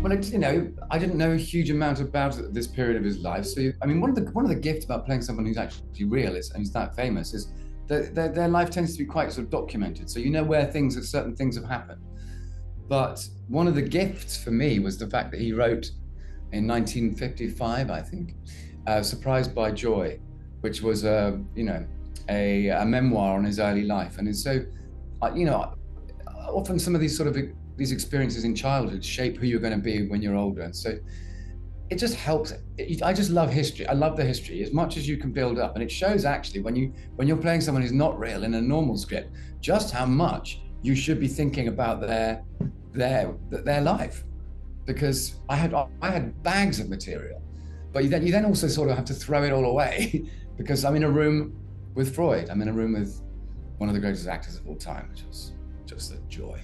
Well, I didn't know a huge amount about this period of his life. So, I mean, one of the gifts about playing someone who's actually real and who's that famous is that their life tends to be quite sort of documented. So you know where certain things have happened. But one of the gifts for me was the fact that he wrote in 1955, I think, "Surprised by Joy," which was a memoir on his early life. And it's so, often some of these experiences in childhood shape who you're going to be when you're older. And so it just helps. I just love history. I love the history as much as you can build up. And it shows actually when you're playing someone who's not real in a normal script, just how much you should be thinking about their life. Because I had bags of material, but you then also sort of have to throw it all away because I'm in a room with Freud. I'm in a room with one of the greatest actors of all time, which was just a joy.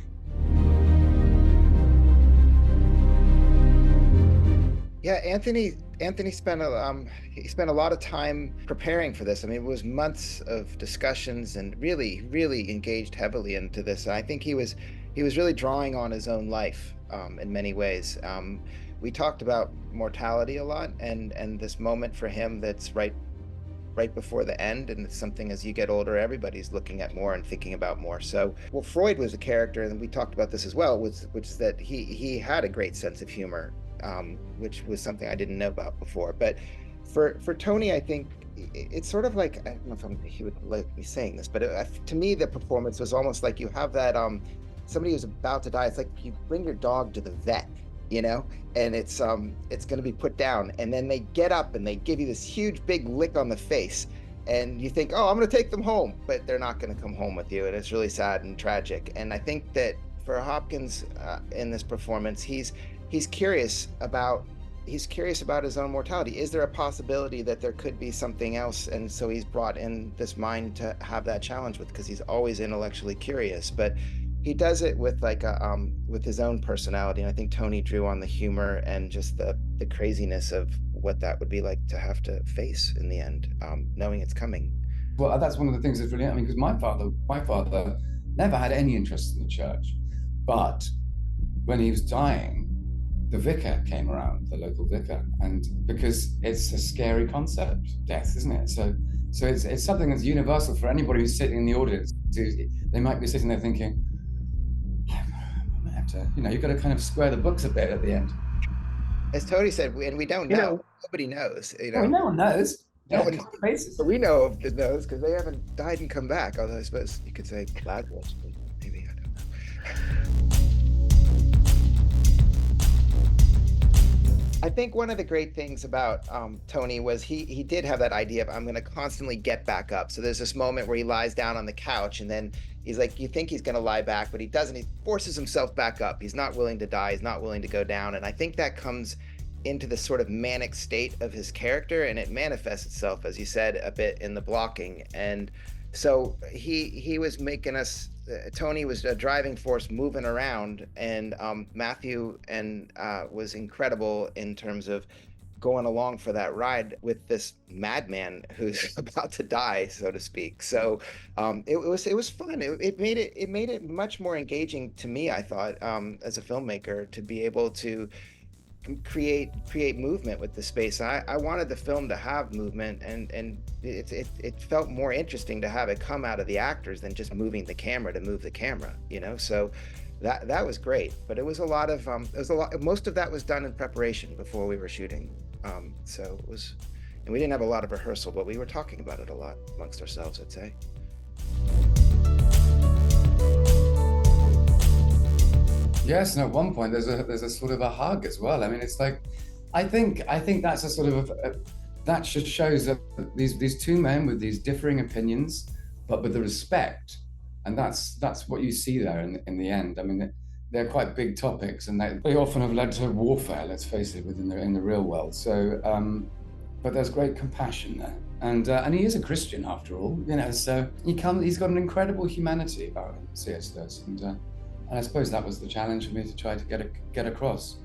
Yeah, Anthony spent a lot of time preparing for this. I mean, it was months of discussions and really engaged heavily into this. And I think he was really drawing on his own life in many ways. We talked about mortality a lot and this moment for him that's right before the end, and it's something as you get older, everybody's looking at more and thinking about more. So, well, Freud was a character, and we talked about this as well, which is that he had a great sense of humor, which was something I didn't know about before. But for Tony, I think it's sort of like, I don't know if he would like me saying this, but to me, the performance was almost like you have that somebody who's about to die. It's like you bring your dog to the vet, and it's going to be put down, and then they get up and they give you this huge big lick on the face, and you think, oh, I'm going to take them home, but they're not going to come home with you, and it's really sad and tragic. And I think that for Hopkins in this performance, he's curious about his own mortality. Is there a possibility that there could be something else? And so he's brought in this mind to have that challenge with, because he's always intellectually curious, but he does it with with his own personality. And I think Tony drew on the humor and just the craziness of what that would be like to have to face in the end, knowing it's coming. Well, that's one of the things that's really, because my father never had any interest in the church, but when he was dying, the vicar came around, the local vicar, and because it's a scary concept, death, isn't it? So it's something that's universal for anybody who's sitting in the audience. They might be sitting there thinking, you've got to kind of square the books a bit at the end. As Tony said, and we don't know. Nobody knows. Well, no one knows. No one knows. But we know of the knows because they haven't died and come back. Although I suppose you could say Lazarus, but maybe, I don't know. I think one of the great things about Tony was he did have that idea of, I'm going to constantly get back up. So there's this moment where he lies down on the couch, and then he's like, you think he's going to lie back, but he doesn't. He forces himself back up. He's not willing to die. He's not willing to go down. And I think that comes into this sort of manic state of his character, and it manifests itself, as you said, a bit in the blocking. And so he was making us, Tony was a driving force moving around, and Matthew was incredible in terms of going along for that ride with this madman who's about to die, so to speak. So it was fun. It made it much more engaging to me, I thought, as a filmmaker, to be able to create movement with the space. I wanted the film to have movement, and it felt more interesting to have it come out of the actors than just moving the camera to move the camera, so that was great. But it was a lot of most of that was done in preparation before we were shooting, so it was, and we didn't have a lot of rehearsal, but we were talking about it a lot amongst ourselves, I'd say. Yes, and at one point there's a sort of a hug as well. I mean, it's like, I think that's a sort of that just shows that these two men with these differing opinions, but with the respect, and that's what you see there in the end. I mean, they're quite big topics, and they often have led to warfare. Let's face it, in the real world. So, but there's great compassion there, and he is a Christian after all, So he's got an incredible humanity about him. C.S. does, and I suppose that was the challenge for me to try to get across.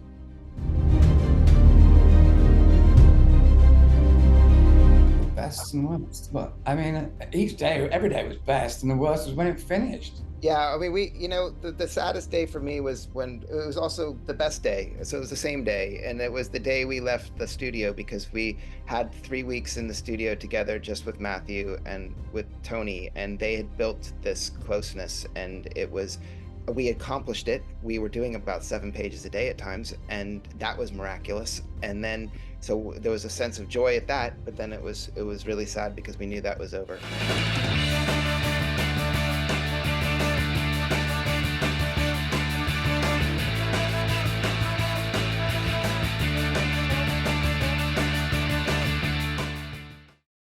The best and worst. But I mean, every day was best, and the worst was when it finished. Yeah, I mean, the saddest day for me was when it was also the best day. So it was the same day, and it was the day we left the studio because we had 3 weeks in the studio together just with Matthew and with Tony, and they had built this closeness, and we accomplished it. We were doing about 7 pages a day at times, and that was miraculous. And then, so there was a sense of joy at that, but then it was really sad because we knew that was over.